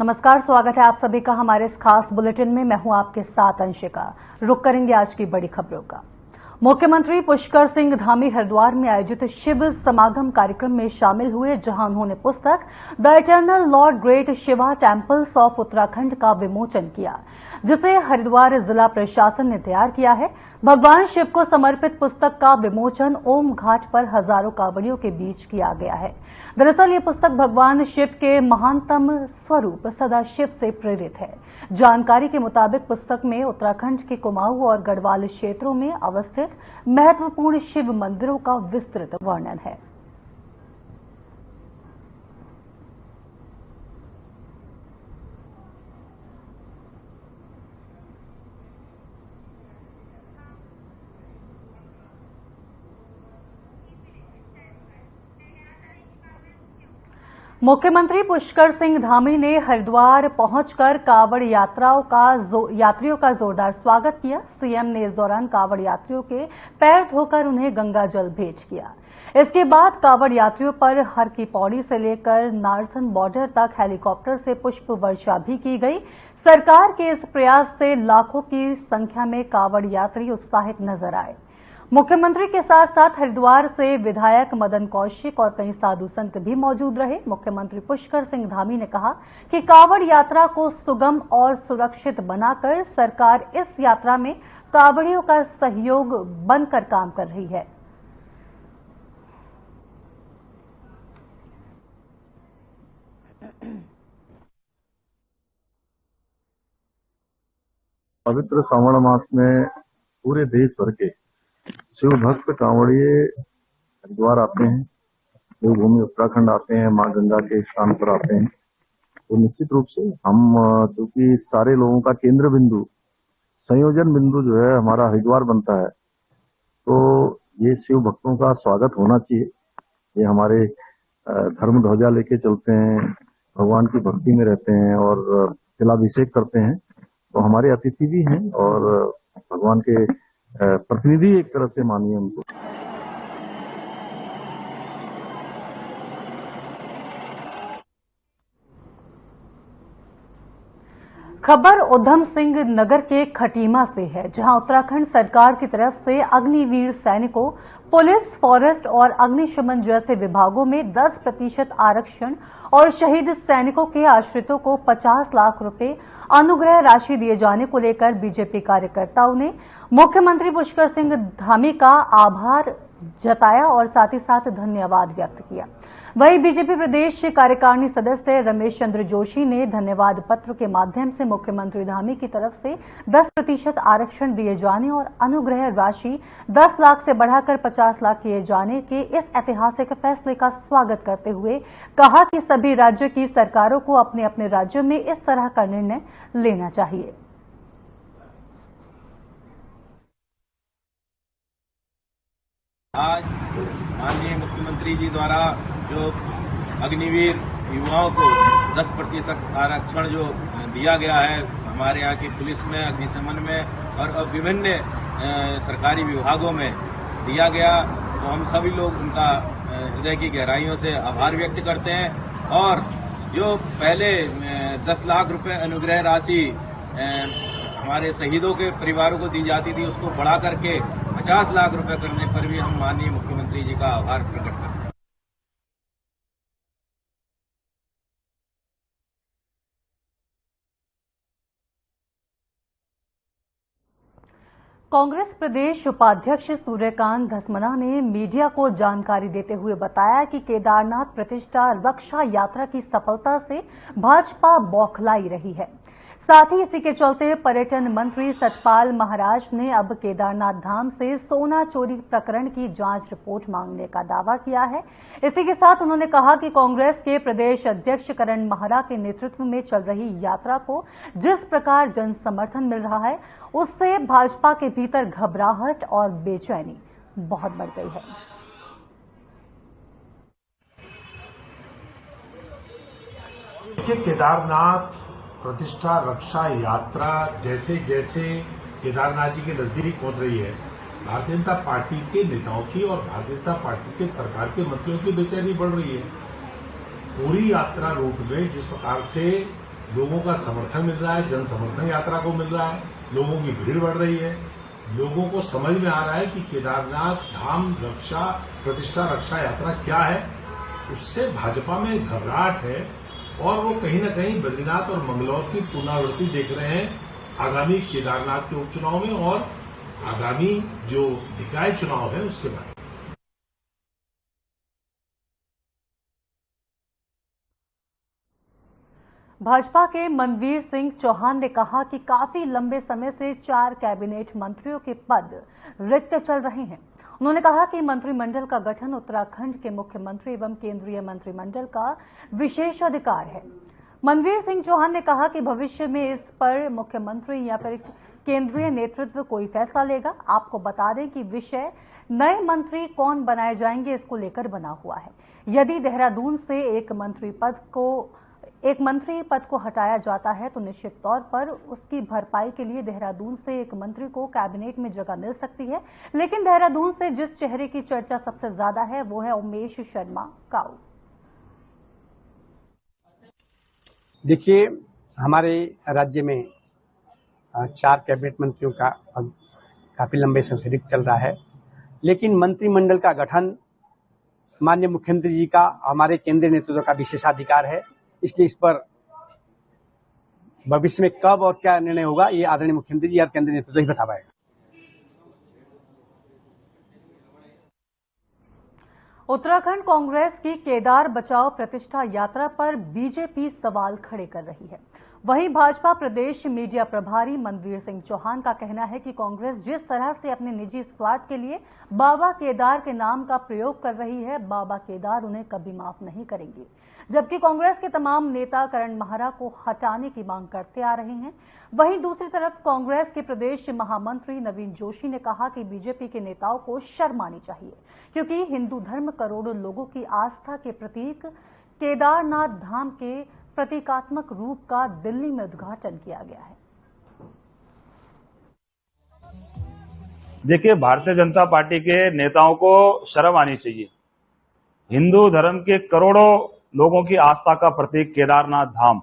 नमस्कार, स्वागत है आप सभी का हमारे इस खास बुलेटिन में। मैं हूं आपके साथ अंशिका। रुक करेंगे आज की बड़ी खबरों का। मुख्यमंत्री पुष्कर सिंह धामी हरिद्वार में आयोजित शिव समागम कार्यक्रम में शामिल हुए, जहां उन्होंने पुस्तक the eternal Lord great Shiva temples of Uttarakhand का विमोचन किया, जिसे हरिद्वार जिला प्रशासन ने तैयार किया है। भगवान शिव को समर्पित पुस्तक का विमोचन ओम घाट पर हजारों कांवड़ियों के बीच किया गया है। दरअसल ये पुस्तक भगवान शिव के महानतम स्वरूप सदाशिव से प्रेरित है। जानकारी के मुताबिक पुस्तक में उत्तराखंड के कुमाऊं और गढ़वाल क्षेत्रों में अवस्थित महत्वपूर्ण शिव मंदिरों का विस्तृत वर्णन है। मुख्यमंत्री पुष्कर सिंह धामी ने हरिद्वार पहुंचकर कांवड़ यात्रियों का जोरदार स्वागत किया। सीएम ने इस दौरान कांवड़ यात्रियों के पैर धोकर उन्हें गंगा जल भेंट किया। इसके बाद कांवड़ यात्रियों पर हर की पौड़ी से लेकर नारसन बॉर्डर तक हेलीकॉप्टर से पुष्प वर्षा भी की गई। सरकार के इस प्रयास से लाखों की संख्या में कांवड़ यात्री उत्साहित नजर आए। मुख्यमंत्री के साथ साथ हरिद्वार से विधायक मदन कौशिक और कई साधु संत भी मौजूद रहे। मुख्यमंत्री पुष्कर सिंह धामी ने कहा कि कांवड़ यात्रा को सुगम और सुरक्षित बनाकर सरकार इस यात्रा में कांवड़ियों का सहयोग बनकर काम कर रही है। पवित्र श्रावण मास में पूरे देश भर के शिव भक्त कांवड़िए हरिद्वार आते हैं, देवभूमि उत्तराखंड आते हैं, मां गंगा के स्थान पर आते हैं। तो निश्चित रूप से हम क्योंकि सारे लोगों का केंद्र बिंदु, संयोजन बिंदु जो है हमारा हरिद्वार बनता है, तो ये शिव भक्तों का स्वागत होना चाहिए। ये हमारे धर्म ध्वजा लेके चलते हैं, भगवान की भक्ति में रहते हैं और तिलाभिषेक करते हैं, तो हमारे अतिथि भी हैं और भगवान के प्रतिनिधि एक तरह से मानिए उनको। खबर उधम सिंह नगर के खटीमा से है, जहां उत्तराखंड सरकार की तरफ से अग्निवीर सैनिकों, पुलिस, फॉरेस्ट और अग्निशमन जैसे विभागों में 10% आरक्षण और शहीद सैनिकों के आश्रितों को 50 लाख रुपए अनुग्रह राशि दिए जाने को लेकर बीजेपी कार्यकर्ताओं ने मुख्यमंत्री पुष्कर सिंह धामी का आभार जताया और साथ ही साथ धन्यवाद व्यक्त किया। वहीं बीजेपी प्रदेश कार्यकारिणी सदस्य रमेश चंद्र जोशी ने धन्यवाद पत्र के माध्यम से मुख्यमंत्री धामी की तरफ से 10% आरक्षण दिए जाने और अनुग्रह राशि 10 लाख से बढ़ाकर 50 लाख किए जाने के इस ऐतिहासिक फैसले का स्वागत करते हुए कहा कि सभी राज्यों की सरकारों को अपने अपने राज्यों में इस तरह का निर्णय लेना चाहिए। आज माननीय मुख्यमंत्री जी द्वारा जो अग्निवीर युवाओं को 10% आरक्षण जो दिया गया है, हमारे यहाँ की पुलिस में, अग्निशमन में और विभिन्न सरकारी विभागों में दिया गया, तो हम सभी लोग उनका हृदय की गहराइयों से आभार व्यक्त करते हैं। और जो पहले 10 लाख रुपए अनुग्रह राशि हमारे शहीदों के परिवारों को दी जाती थी, उसको बढ़ा करके 50 लाख रुपए करने पर भी हम माननीय मुख्यमंत्री जी का आभार प्रकट करते हैं। कांग्रेस प्रदेश उपाध्यक्ष सूर्यकांत धस्माना ने मीडिया को जानकारी देते हुए बताया कि केदारनाथ प्रतिष्ठा रक्षा यात्रा की सफलता से भाजपा बौखलाई रही है। साथ ही इसी के चलते पर्यटन मंत्री सतपाल महाराज ने अब केदारनाथ धाम से सोना चोरी प्रकरण की जांच रिपोर्ट मांगने का दावा किया है। इसी के साथ उन्होंने कहा कि कांग्रेस के प्रदेश अध्यक्ष करण माहरा के नेतृत्व में चल रही यात्रा को जिस प्रकार जन समर्थन मिल रहा है, उससे भाजपा के भीतर घबराहट और बेचैनी बहुत बढ़ गई है। केदारनाथ प्रतिष्ठा रक्षा यात्रा जैसे जैसे केदारनाथ जी के नजदीक पहुंच रही है, भारतीय जनता पार्टी के नेताओं की और भारतीय जनता पार्टी के सरकार के मंत्रियों की बेचैनी बढ़ रही है। पूरी यात्रा रूट में जिस प्रकार से लोगों का समर्थन मिल रहा है, जन समर्थन यात्रा को मिल रहा है, लोगों की भीड़ बढ़ रही है। लोगों को समझ में आ रहा है कि केदारनाथ धाम रक्षा प्रतिष्ठा रक्षा यात्रा क्या है। उससे भाजपा में घबराहट है और वो कहीं न कहीं बद्रीनाथ और मंगलौर की पुनरावृत्ति देख रहे हैं आगामी केदारनाथ के उपचुनाव में और आगामी जो निकाय चुनाव है उसके बाद। भाजपा के मनवीर सिंह चौहान ने कहा कि काफी लंबे समय से 4 कैबिनेट मंत्रियों के पद रिक्त चल रहे हैं। उन्होंने कहा कि मंत्रिमंडल का गठन उत्तराखंड के मुख्यमंत्री एवं केंद्रीय मंत्रिमंडल का विशेष अधिकार है। मनवीर सिंह चौहान ने कहा कि भविष्य में इस पर मुख्यमंत्री या फिर केंद्रीय नेतृत्व कोई फैसला लेगा। आपको बता दें कि विषय नए मंत्री कौन बनाए जाएंगे इसको लेकर बना हुआ है। यदि देहरादून से एक मंत्री पद को हटाया जाता है तो निश्चित तौर पर उसकी भरपाई के लिए देहरादून से एक मंत्री को कैबिनेट में जगह मिल सकती है। लेकिन देहरादून से जिस चेहरे की चर्चा सबसे ज्यादा है वो है उमेश शर्मा काऊ। देखिए, हमारे राज्य में 4 कैबिनेट मंत्रियों का काफी लंबे समय से रिक्त चल रहा है, लेकिन मंत्रिमंडल का गठन माननीय मुख्यमंत्री जी का हमारे केंद्रीय नेतृत्व का विशेषाधिकार है। इसलिए इस पर भविष्य में कब और क्या निर्णय होगा ये आदरणीय मुख्यमंत्री जी और केंद्रीय नेतृत्व ही बता पाएगा। उत्तराखंड कांग्रेस की केदार बचाओ प्रतिष्ठा यात्रा पर बीजेपी सवाल खड़े कर रही है। वहीं भाजपा प्रदेश मीडिया प्रभारी मनवीर सिंह चौहान का कहना है कि कांग्रेस जिस तरह से अपने निजी स्वार्थ के लिए बाबा केदार के नाम का प्रयोग कर रही है, बाबा केदार उन्हें कभी माफ नहीं करेंगे। जबकि कांग्रेस के तमाम नेता करण माहरा को हटाने की मांग करते आ रहे हैं। वहीं दूसरी तरफ कांग्रेस के प्रदेश महामंत्री नवीन जोशी ने कहा कि बीजेपी के नेताओं को शर्म आनी चाहिए, क्योंकि हिंदू धर्म करोड़ों लोगों की आस्था के प्रतीक केदारनाथ धाम के प्रतीकात्मक रूप का दिल्ली में उद्घाटन किया गया है। देखिए, भारतीय जनता पार्टी के नेताओं को शर्म आनी चाहिए। हिंदू धर्म के करोड़ों लोगों की आस्था का प्रतीक केदारनाथ धाम,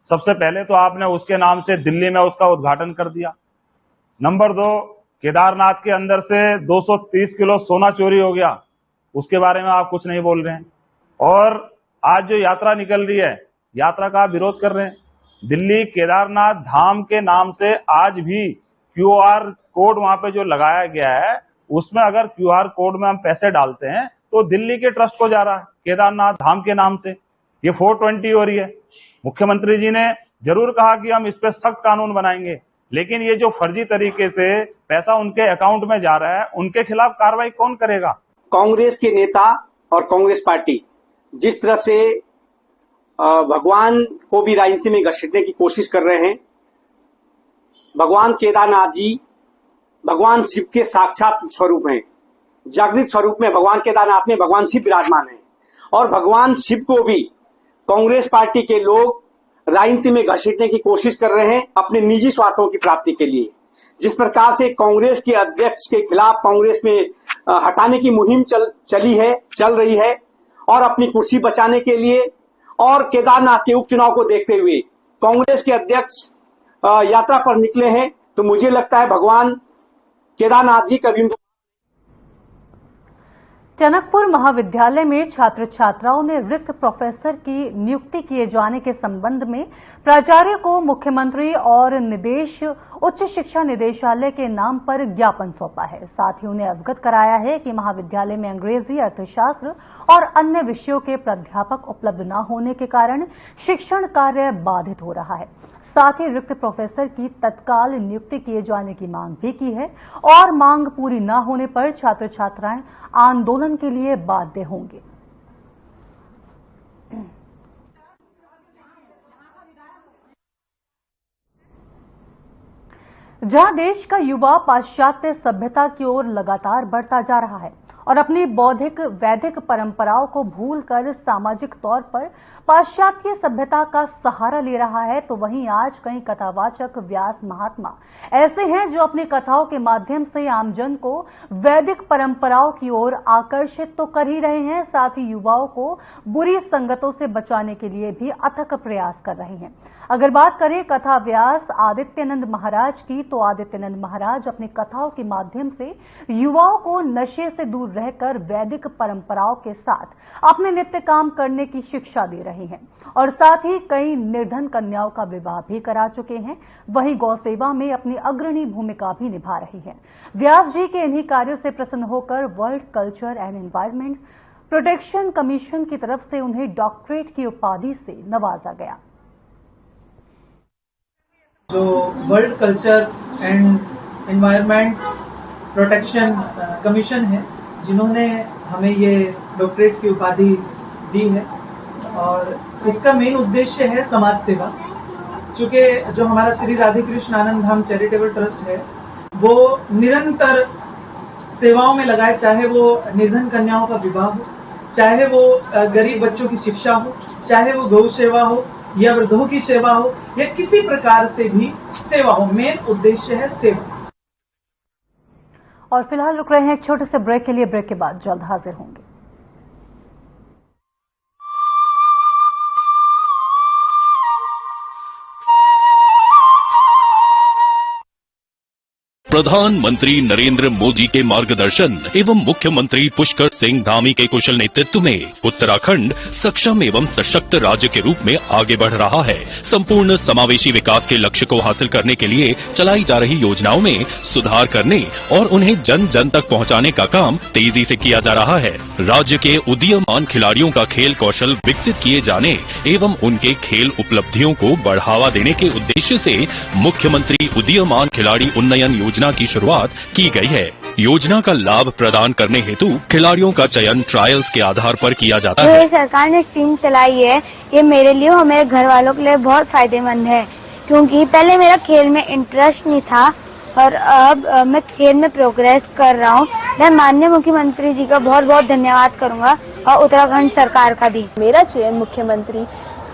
सबसे पहले तो आपने उसके नाम से दिल्ली में उसका उद्घाटन कर दिया। नंबर 2, केदारनाथ के अंदर से 230 किलो सोना चोरी हो गया, उसके बारे में आप कुछ नहीं बोल रहे हैं। और आज जो यात्रा निकल रही है, यात्रा का आप विरोध कर रहे हैं। दिल्ली केदारनाथ धाम के नाम से आज भी QR कोड वहां पे जो लगाया गया है, उसमें अगर QR कोड में हम पैसे डालते हैं तो दिल्ली के ट्रस्ट को जा रहा है केदारनाथ धाम के नाम से। ये 420 हो रही है। मुख्यमंत्री जी ने जरूर कहा कि हम इस पे सख्त कानून बनाएंगे, लेकिन ये जो फर्जी तरीके से पैसा उनके अकाउंट में जा रहा है, उनके खिलाफ कार्रवाई कौन करेगा? कांग्रेस के नेता और कांग्रेस पार्टी जिस तरह से भगवान को भी राजनीति में घसीटने की कोशिश कर रहे हैं। भगवान केदारनाथ जी भगवान शिव के साक्षात स्वरूप हैं। जागृत स्वरूप में भगवान केदारनाथ में भगवान शिव विराजमान हैं और भगवान शिव को भी कांग्रेस पार्टी के लोग राजनीति में घसीटने की कोशिश कर रहे हैं अपने निजी स्वार्थों की प्राप्ति के लिए। जिस प्रकार से कांग्रेस के अध्यक्ष के खिलाफ कांग्रेस में हटाने की मुहिम चल रही है और अपनी कुर्सी बचाने के लिए और केदारनाथ के उपचुनाव को देखते हुए कांग्रेस के अध्यक्ष यात्रा पर निकले हैं, तो मुझे लगता है भगवान केदारनाथ जी कभी। टनकपुर महाविद्यालय में छात्र छात्राओं ने रिक्त प्रोफेसर की नियुक्ति किए जाने के संबंध में प्राचार्य को मुख्यमंत्री और उच्च शिक्षा निदेशालय के नाम पर ज्ञापन सौंपा है। साथ ही उन्हें अवगत कराया है कि महाविद्यालय में अंग्रेजी, अर्थशास्त्र और अन्य विषयों के प्राध्यापक उपलब्ध न होने के कारण शिक्षण कार्य बाधित हो रहा है। साथ ही रिक्त प्रोफेसर की तत्काल नियुक्ति किए जाने की मांग भी की है और मांग पूरी न होने पर छात्र छात्राएं आंदोलन के लिए बाध्य होंगे। जहां देश का युवा पाश्चात्य सभ्यता की ओर लगातार बढ़ता जा रहा है और अपनी बौद्धिक वैदिक परंपराओं को भूलकर सामाजिक तौर पर पाश्चात्य सभ्यता का सहारा ले रहा है, तो वहीं आज कई कथावाचक व्यास महात्मा ऐसे हैं जो अपनी कथाओं के माध्यम से आमजन को वैदिक परंपराओं की ओर आकर्षित तो कर ही रहे हैं, साथ ही युवाओं को बुरी संगतों से बचाने के लिए भी अथक प्रयास कर रहे हैं। अगर बात करें कथा व्यास आदित्यानंद महाराज की, तो आदित्यानंद महाराज अपनी कथाओं के माध्यम से युवाओं को नशे से दूर रहकर वैदिक परंपराओं के साथ अपने नित्य काम करने की शिक्षा दे रहे हैं और साथ ही कई निर्धन कन्याओं का विवाह भी करा चुके हैं। वहीं गौ सेवा में अपनी अग्रणी भूमिका भी निभा रही हैं। व्यास जी के इन्हीं कार्यों से प्रसन्न होकर world culture and environment protection commission की तरफ से उन्हें डॉक्टरेट की उपाधि से नवाजा गया। जो world culture and environment protection commission है, जिन्होंने हमें ये डॉक्टरेट की उपाधि दी है और इसका मेन उद्देश्य है समाज सेवा। चूंकि जो हमारा श्री राधे कृष्ण आनंद धाम चैरिटेबल ट्रस्ट है वो निरंतर सेवाओं में लगा है, चाहे वो निर्धन कन्याओं का विवाह हो, चाहे वो गरीब बच्चों की शिक्षा हो, चाहे वो गौ सेवा हो या वृद्धों की सेवा हो या किसी प्रकार से भी सेवा हो। मेन उद्देश्य है सेवा। और फिलहाल रुक रहे हैं एक छोटे से ब्रेक के लिए। ब्रेक के बाद जल्द हाजिर होंगे। प्रधानमंत्री नरेंद्र मोदी के मार्गदर्शन एवं मुख्यमंत्री पुष्कर सिंह धामी के कुशल नेतृत्व में उत्तराखंड सक्षम एवं सशक्त राज्य के रूप में आगे बढ़ रहा है। संपूर्ण समावेशी विकास के लक्ष्य को हासिल करने के लिए चलाई जा रही योजनाओं में सुधार करने और उन्हें जन जन तक पहुंचाने का काम तेजी से किया जा रहा है। राज्य के उदीयमान खिलाड़ियों का खेल कौशल विकसित किए जाने एवं उनके खेल उपलब्धियों को बढ़ावा देने के उद्देश्य से मुख्यमंत्री उदीयमान खिलाड़ी उन्नयन योजना की शुरुआत की गई है। योजना का लाभ प्रदान करने हेतु खिलाड़ियों का चयन ट्रायल्स के आधार पर किया जाता है। जो सरकार ने स्कीम चलाई है, ये मेरे लिए और मेरे घर वालों के लिए बहुत फायदेमंद है, क्योंकि पहले मेरा खेल में इंटरेस्ट नहीं था और अब मैं खेल में प्रोग्रेस कर रहा हूँ। मैं माननीय मुख्यमंत्री जी का बहुत बहुत धन्यवाद करूंगा और उत्तराखंड सरकार का भी। मेरा चयन मुख्यमंत्री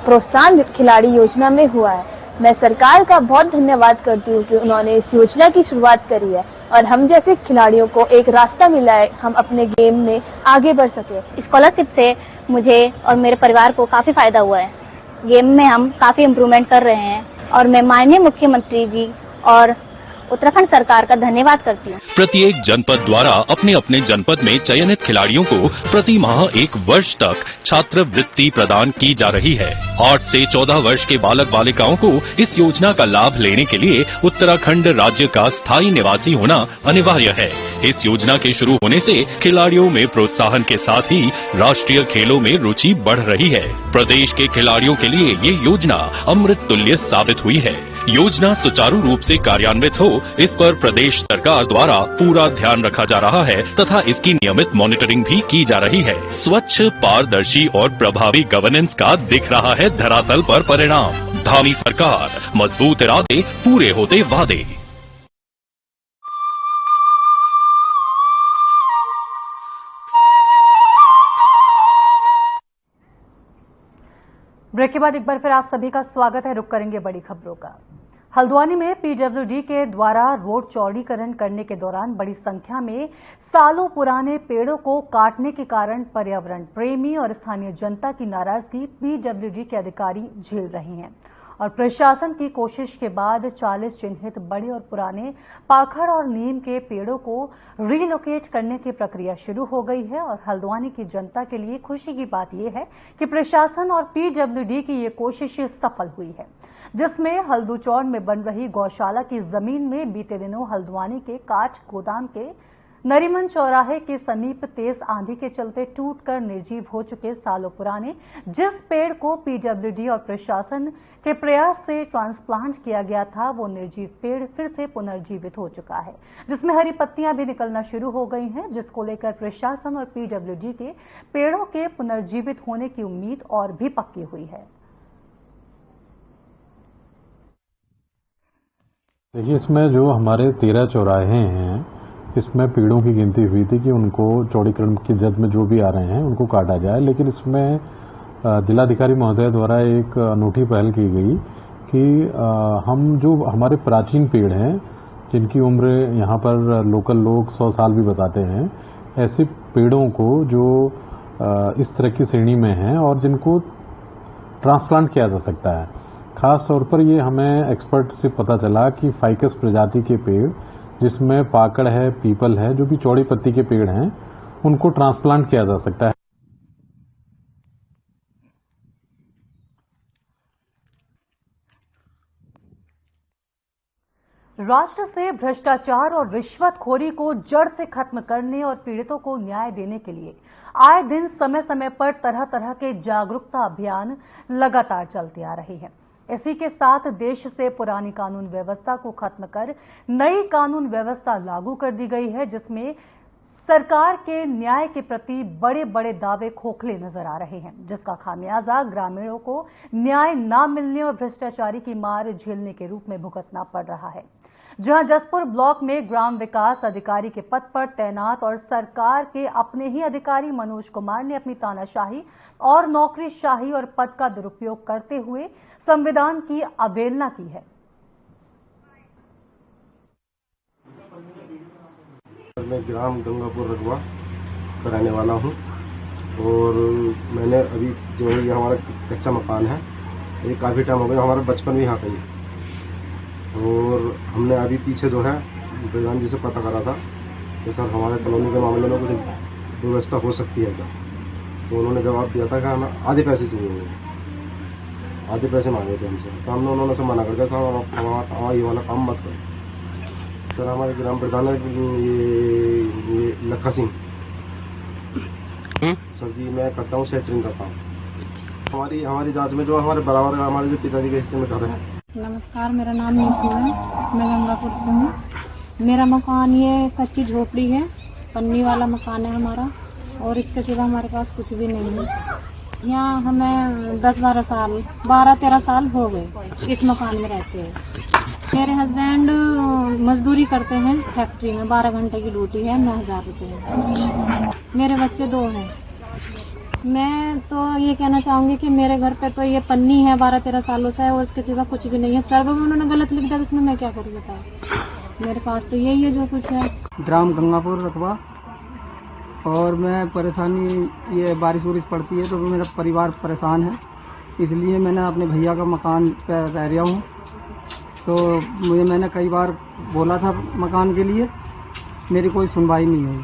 प्रोत्साहन खिलाड़ी योजना में हुआ है। मैं सरकार का बहुत धन्यवाद करती हूँ कि उन्होंने इस योजना की शुरुआत करी है और हम जैसे खिलाड़ियों को एक रास्ता मिला है, हम अपने गेम में आगे बढ़ सके। स्कॉलरशिप से मुझे और मेरे परिवार को काफी फायदा हुआ है। गेम में हम काफी इम्प्रूवमेंट कर रहे हैं और मैं माननीय मुख्यमंत्री जी और उत्तराखंड सरकार का धन्यवाद करती हूँ। प्रत्येक जनपद द्वारा अपने अपने जनपद में चयनित खिलाड़ियों को प्रति माह 1 वर्ष तक छात्रवृत्ति प्रदान की जा रही है। 8 से 14 वर्ष के बालक बालिकाओं को इस योजना का लाभ लेने के लिए उत्तराखंड राज्य का स्थायी निवासी होना अनिवार्य है। इस योजना के शुरू होने से खिलाड़ियों में प्रोत्साहन के साथ ही राष्ट्रीय खेलों में रुचि बढ़ रही है। प्रदेश के खिलाड़ियों के लिए ये योजना अमृत तुल्य साबित हुई है। योजना सुचारू रूप से कार्यान्वित हो, इस पर प्रदेश सरकार द्वारा पूरा ध्यान रखा जा रहा है तथा इसकी नियमित मॉनिटरिंग भी की जा रही है। स्वच्छ, पारदर्शी और प्रभावी गवर्नेंस का दिख रहा है धरातल पर परिणाम। धामी सरकार, मजबूत इरादे, पूरे होते वादे। ब्रेक के बाद एक बार फिर आप सभी का स्वागत है। रुक करेंगे बड़ी खबरों का। हल्द्वानी में पीडब्ल्यूडी के द्वारा रोड चौड़ीकरण करने के दौरान बड़ी संख्या में सालों पुराने पेड़ों को काटने के कारण पर्यावरण प्रेमी और स्थानीय जनता की नाराजगी पीडब्ल्यूडी के अधिकारी झेल रहे हैं और प्रशासन की कोशिश के बाद 40 चिन्हित बड़े और पुराने पाखड़ और नीम के पेड़ों को रीलोकेट करने की प्रक्रिया शुरू हो गई है। और हल्द्वानी की जनता के लिए खुशी की बात यह है कि प्रशासन और पीडब्ल्यूडी की ये कोशिश सफल हुई है, जिसमें हल्दूचौड़ में बन रही गौशाला की जमीन में बीते दिनों हल्द्वानी के काठ गोदाम के नरीमन चौराहे के समीप तेज आंधी के चलते टूटकर निर्जीव हो चुके सालों पुराने जिस पेड़ को पीडब्ल्यूडी और प्रशासन के प्रयास से ट्रांसप्लांट किया गया था, वो निर्जीव पेड़ फिर से पुनर्जीवित हो चुका है, जिसमें हरी पत्तियां भी निकलना शुरू हो गई हैं, जिसको लेकर प्रशासन और पीडब्ल्यूडी के पेड़ों के पुनर्जीवित होने की उम्मीद और भी पक्की हुई है। देखिए, इसमें जो हमारे 13 चौराहे हैं इसमें पेड़ों की गिनती हुई थी कि उनको चौड़ीकरण की जद में जो भी आ रहे हैं उनको काटा जाए, लेकिन इसमें जिलाधिकारी महोदय द्वारा एक अनूठी पहल की गई कि हम जो हमारे प्राचीन पेड़ हैं जिनकी उम्र यहाँ पर लोकल लोग 100 साल भी बताते हैं, ऐसे पेड़ों को जो इस तरह की श्रेणी में हैं और जिनको ट्रांसप्लांट किया जा सकता है। खास तौर पर ये हमें एक्सपर्ट से पता चला कि फाइकस प्रजाति के पेड़ जिसमें पाकड़ है, पीपल है, जो भी चौड़ी पत्ती के पेड़ हैं, उनको ट्रांसप्लांट किया जा सकता है। राष्ट्र से भ्रष्टाचार और रिश्वतखोरी को जड़ से खत्म करने और पीड़ितों को न्याय देने के लिए आए दिन समय समय पर तरह तरह के जागरूकता अभियान लगातार चलते आ रहे हैं। इसी के साथ देश से पुरानी कानून व्यवस्था को खत्म कर नई कानून व्यवस्था लागू कर दी गई है, जिसमें सरकार के न्याय के प्रति बड़े बड़े दावे खोखले नजर आ रहे हैं, जिसका खामियाजा ग्रामीणों को न्याय न मिलने और भ्रष्टाचारी की मार झेलने के रूप में भुगतना पड़ रहा है। जहां जसपुर ब्लॉक में ग्राम विकास अधिकारी के पद पर तैनात और सरकार के अपने ही अधिकारी मनोज कुमार ने अपनी तानाशाही और नौकरीशाही और पद का दुरुपयोग करते हुए संविधान की अवहेलना की है। मैं ग्राम गंगापुर रगवा का रहने वाला हूँ और मैंने अभी जो है ये हमारा कच्चा मकान है, ये काफ़ी टाइम हो गया, हमारा बचपन भी यहाँ का ही। और हमने अभी पीछे जो है प्रधान जी से पता करा था कि सर हमारे कॉलोनी के मामले में कुछ व्यवस्था हो सकती है क्या, तो उन्होंने जवाब दिया था कि हमें आधे पैसे चाहिए, आधे पैसे मांगे थे हमसे, तो हमने उन्होंने से मना कर दिया था, ये वाला काम मत करो। सर हमारे ग्राम प्रधान है ये लखा सिंह सर जी, मैं करता हूँ सेटरिंग करता हूँ। हमारी जांच में जो हमारे बराबर हमारे जो पिताजी के हिस्से में घर है। नमस्कार, मेरा नाम नीसू है, मैं गंगापुर से हूँ। मेरा मकान ये कच्ची झोपड़ी है, पन्नी वाला मकान है हमारा, और इसके सिवा हमारे पास कुछ भी नहीं है। यहाँ हमें 12-13 साल हो गए इस मकान में रहते हैं। मेरे हस्बैंड मजदूरी करते हैं फैक्ट्री में, 12 घंटे की ड्यूटी है, 9,000 रुपये। मेरे बच्चे 2 हैं। मैं तो ये कहना चाहूंगी कि मेरे घर पे तो ये पन्नी है 12-13 सालों से, और इसके सिवा कुछ भी नहीं है। सर्वे में उन्होंने गलत लिख दिया, इसमें मैं क्या करूँ बताओ। मेरे पास तो यही है जो कुछ है। ग्राम गंगापुर रकबा, और मैं परेशानी, ये बारिश वारिश पड़ती है तो मेरा परिवार परेशान है, इसलिए मैंने अपने भैया का मकान पे रह रहा हूँ। तो मैंने कई बार बोला था मकान के लिए, मेरी कोई सुनवाई नहीं हुई।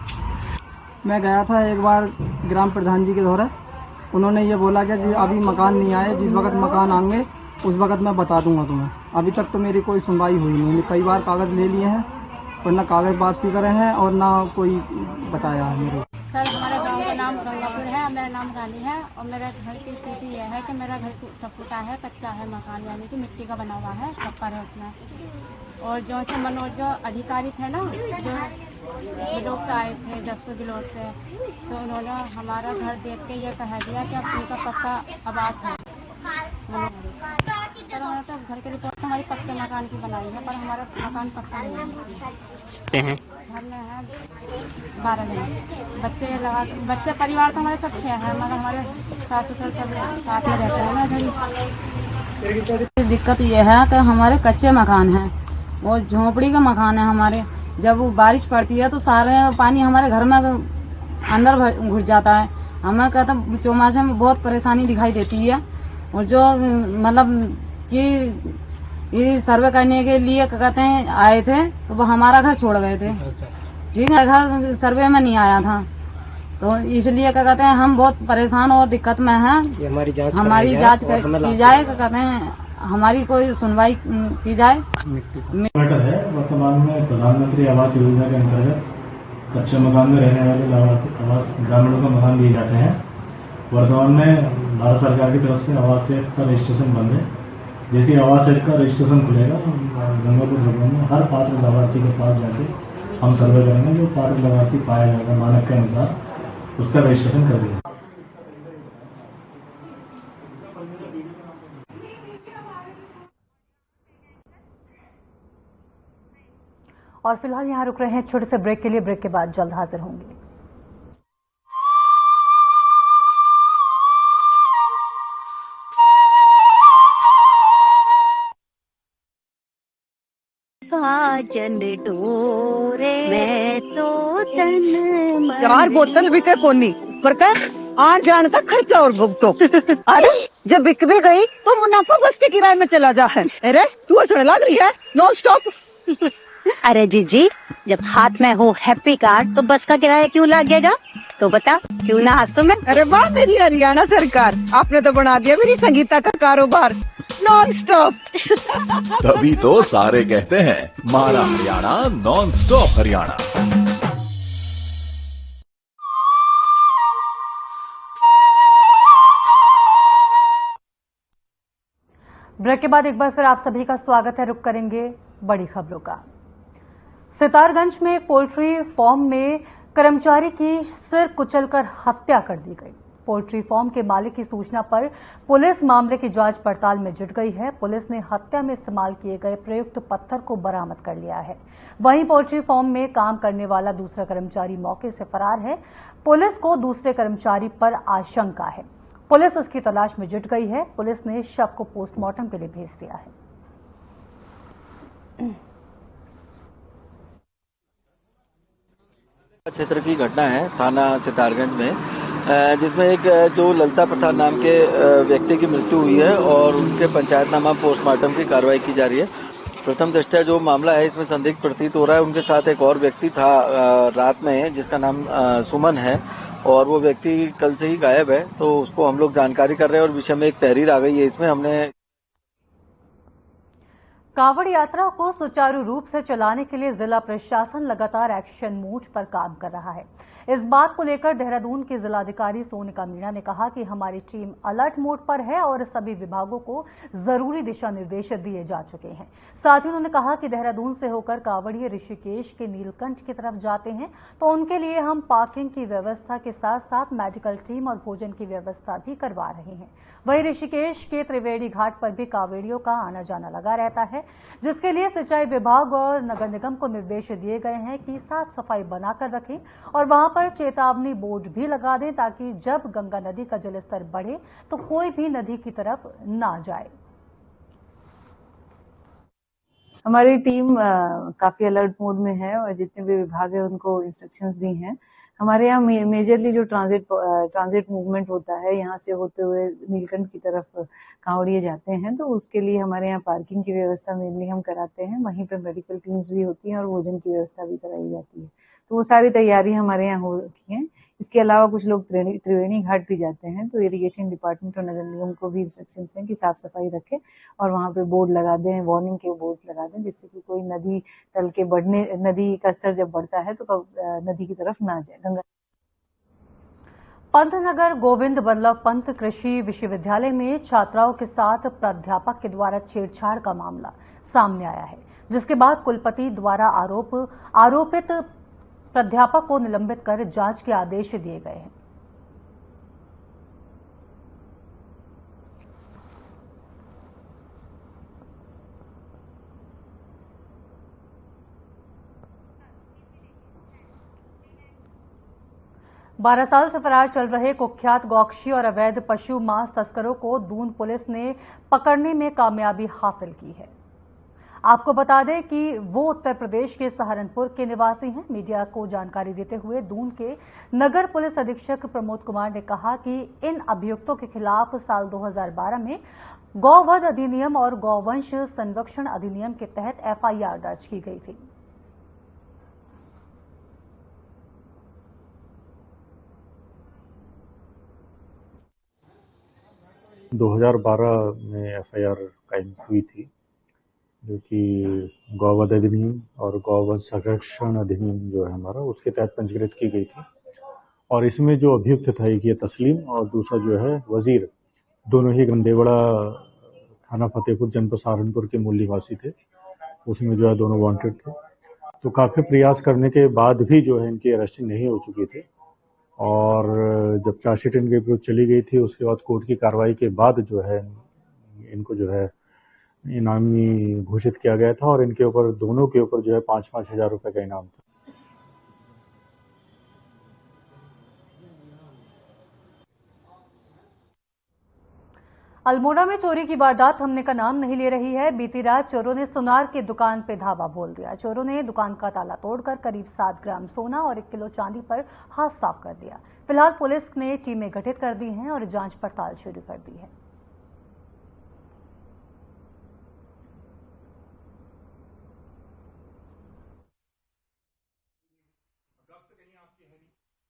मैं गया था एक बार ग्राम प्रधान जी के द्वारा, उन्होंने ये बोला कि अभी मकान नहीं आए, जिस वक्त मकान आएंगे उस वक्त मैं बता दूंगा तुम्हें। अभी तक तो मेरी कोई सुनवाई हुई नहीं। कई बार कागज़ ले लिए हैं और ना कागज़ वापसी करे हैं और ना कोई बताया है मेरे। सर हमारे गांव का नाम गंगापुर है, मेरा नाम रानी है, और मेरे घर की स्थिति यह है कि मेरा घर टूटा है, कच्चा है मकान, यानी कि मिट्टी का बना हुआ है, छप्पर है उसमें। और जो मनोज जो अधिकारी थे ना, जो ब्लॉक से आए थे, जसपुर ब्लॉक से, तो उन्होंने हमारा घर देख के ये कह दिया कि अब उनका पक्का आवास है। सर हमारा तो घर की रिपोर्ट हमारी पक्के मकान की बनाई है, पर हमारा मकान पक्का नहीं है। घर में है 12 जन बच्चे परिवार तो हमारे सब 6 हैं, मगर हमारे सास ससुर सब साथ में रहते हैं ना। दिक्कत यह है कि हमारे कच्चे मकान हैं, वो झोपड़ी का मकान है हमारे। जब वो बारिश पड़ती है तो सारे पानी हमारे घर में अंदर घुस जाता है। हमें कहते चौमासे में बहुत परेशानी दिखाई देती है। और जो मतलब कि ये सर्वे करने के लिए कहते हैं आए थे, तो वो हमारा घर छोड़ गए थे। ठीक है, घर सर्वे में नहीं आया था, तो इसलिए क्या कहते हैं हम बहुत परेशान और दिक्कत में हैं। हमारी जांच की जाए, क्या कहते हैं हमारी कोई सुनवाई की जाए। मैटर है वर्तमान में प्रधानमंत्री आवास योजना के अंतर्गत कच्चे मकान में रहने वाले आवास ग्रामीणों को मकान दिए जाते हैं। वर्तमान में भारत सरकार की तरफ से आवास ऐप का रजिस्ट्रेशन बंद है। जैसे आवास ऐप का रजिस्ट्रेशन खुलेगा, गंगापुर रकबा में हर पात्र लाभार्थी के पास जाके हम सर्वे करेंगे। जो पात्र लाभार्थी पाया जाएगा मानक के अनुसार, उसका रजिस्ट्रेशन कर देंगे। और फिलहाल यहाँ रुक रहे हैं छोटे से ब्रेक के लिए। ब्रेक के बाद जल्द हाजिर होंगे। काजल डोरे मैं तो तन 4 बोतल बिके कोनी पर का 8 जान का खर्चा और भुगतो। अरे जब बिक भी गई तो मुनाफा बस के किराए में चला जा है। अरे तू हंसने लग रही है नॉन स्टॉप। अरे जीजी, जब हाथ में हो हैप्पी कार्ड तो बस का किराया क्यों लगेगा? तो बता, क्यों ना हंसो में। अरे वाह मेरी हरियाणा सरकार, आपने तो बना दिया मेरी संगीता का कारोबार नॉन स्टॉप। तभी तो सारे कहते हैं मारा Haryana non stop Haryana. Break के बाद एक बार फिर आप सभी का स्वागत है। रुक करेंगे बड़ी खबरों का। सितारगंज में पोल्ट्री फार्म में कर्मचारी की सिर कुचलकर हत्या कर दी गई। पोल्ट्री फार्म के मालिक की सूचना पर पुलिस मामले की जांच पड़ताल में जुट गई है। पुलिस ने हत्या में इस्तेमाल किए गए प्रयुक्त पत्थर को बरामद कर लिया है। वहीं पोल्ट्री फार्म में काम करने वाला दूसरा कर्मचारी मौके से फरार है। पुलिस को दूसरे कर्मचारी पर आशंका है। पुलिस उसकी तलाश में जुट गई है। पुलिस ने शव को पोस्टमार्टम के लिए भेज दिया है। क्षेत्र की घटना है थाना सितारगंज में, जिसमें एक जो ललिता प्रसाद नाम के व्यक्ति की मृत्यु हुई है और उनके पंचायतनामा पोस्टमार्टम की कार्रवाई की जा रही है। प्रथम दृष्टया जो मामला है इसमें संदिग्ध प्रतीत हो रहा है। उनके साथ एक और व्यक्ति था रात में जिसका नाम सुमन है और वो व्यक्ति कल से ही गायब है, तो उसको हम लोग जानकारी कर रहे हैं और विषय में एक तहरीर आ गई है। इसमें हमने कांवड़ यात्रा को सुचारू रूप से चलाने के लिए जिला प्रशासन लगातार एक्शन मोड पर काम कर रहा है। इस बात को लेकर देहरादून की जिलाधिकारी सोनिका मीणा ने कहा कि हमारी टीम अलर्ट मोड पर है और सभी विभागों को जरूरी दिशा निर्देश दिए जा चुके हैं। साथ ही उन्होंने कहा कि देहरादून से होकर कांवड़िए ऋषिकेश के नीलकंठ की तरफ जाते हैं तो उनके लिए हम पार्किंग की व्यवस्था के साथ साथ मेडिकल टीम और भोजन की व्यवस्था भी करवा रहे हैं। वहीं ऋषिकेश के त्रिवेणी घाट पर भी कांवड़ियों का आना जाना लगा रहता है, जिसके लिए सिंचाई विभाग और नगर निगम को निर्देश दिए गए हैं कि साफ सफाई बनाकर रखें और वहां पर चेतावनी बोर्ड भी लगा दें ताकि जब गंगा नदी का जलस्तर बढ़े तो कोई भी नदी की तरफ ना जाए। हमारी टीम काफी अलर्ट मोड में है और जितने भी विभाग है उनको इंस्ट्रक्शंस भी हैं। हमारे यहाँ मेजरली जो ट्रांजिट मूवमेंट होता है, यहाँ से होते हुए नीलकंठ की तरफ कांवड़िए जाते हैं, तो उसके लिए हमारे यहाँ पार्किंग की व्यवस्था मेनली हम कराते हैं। वहीं पे मेडिकल टीम्स भी होती हैं और भोजन की व्यवस्था भी कराई जाती है। तो वो सारी तैयारी हमारे यहाँ हो रखी है। इसके अलावा कुछ लोग त्रिवेणी घाट भी जाते हैं, तो इरिगेशन डिपार्टमेंट और नगर निगम को भी इंस्ट्रक्शंस हैं कि साफ सफाई रखें और वहां पे बोर्ड लगा दें, वार्निंग के बोर्ड लगा दें, जिससे कि कोई नदी तल के नदी का स्तर जब बढ़ता है तो नदी की तरफ ना जाए। गंगा पंतनगर गोविंद बल्लभ पंत कृषि विश्वविद्यालय में छात्राओं के साथ प्राध्यापक के द्वारा छेड़छाड़ का मामला सामने आया है, जिसके बाद कुलपति द्वारा आरोपित प्राध्यापक को निलंबित कर जांच के आदेश दिए गए हैं। बारह साल से फरार चल रहे कुख्यात गौकशी और अवैध पशु मांस तस्करों को दून पुलिस ने पकड़ने में कामयाबी हासिल की है। आपको बता दें कि वो उत्तर प्रदेश के सहारनपुर के निवासी हैं। मीडिया को जानकारी देते हुए दून के नगर पुलिस अधीक्षक प्रमोद कुमार ने कहा कि इन अभियुक्तों के खिलाफ साल 2012 में गौवध अधिनियम और गौवंश संरक्षण अधिनियम के तहत एफआईआर दर्ज की गई थी। – 2012 में एफआईआर कायम हुई थी, जो कि गौवध अधिनियम और गौवंश संरक्षण अधिनियम जो है हमारा, उसके तहत पंजीकृत की गई थी। और इसमें जो अभियुक्त था एक ये तस्लीम और दूसरा जो है वजीर, दोनों ही गंदेवड़ा थाना फतेहपुर जनपद सहारनपुर के मूल निवासी थे। उसमें जो है दोनों वांटेड थे। तो काफी प्रयास करने के बाद भी जो है इनकी अरेस्टिंग नहीं हो चुकी थी और जब चार्जशीट इनके विरुद्ध चली गई थी उसके बाद कोर्ट की कार्रवाई के बाद जो है इनको जो है इनामी घोषित किया गया था और इनके ऊपर दोनों के ऊपर जो है 5-5 हजार रुपए का इनाम था। अल्मोड़ा में चोरी की वारदात थमने का नाम नहीं ले रही है। बीती रात चोरों ने सुनार की दुकान पे धावा बोल दिया। चोरों ने दुकान का ताला तोड़कर करीब 7 ग्राम सोना और 1 किलो चांदी पर हाथ साफ कर दिया। फिलहाल पुलिस ने टीमें गठित कर दी हैं और जांच पड़ताल शुरू कर दी है।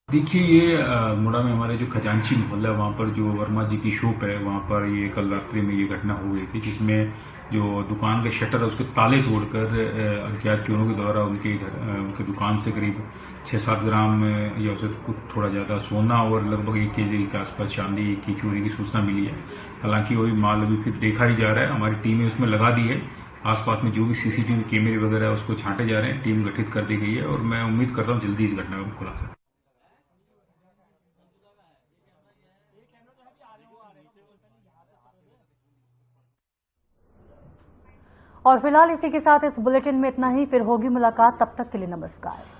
देखिए, ये अल्मोड़ा में हमारे जो खजांची मोहल्ला, वहाँ पर जो वर्मा जी की शॉप है, वहाँ पर ये कल रात्रि में ये घटना हो गई थी, जिसमें जो दुकान का शटर है उसके ताले तोड़कर अज्ञात चोरों के द्वारा उनके दुकान से करीब 6-7 ग्राम या उससे थोड़ा ज़्यादा सोना और लगभग 1 केजी के आसपास चांदी की चोरी की सूचना मिली है। हालांकि वही माल अभी फिर देखा ही जा रहा है। हमारी टीमें उसमें लगा दी है। आसपास में जो भी सीसीटीवी कैमरे वगैरह है उसको छांटे जा रहे हैं। टीम गठित कर दी गई है और मैं उम्मीद कर रहा हूँ जल्दी इस घटना का खुलासा। और फिलहाल इसी के साथ इस बुलेटिन में इतना ही। फिर होगी मुलाकात, तब तक के लिए नमस्कार।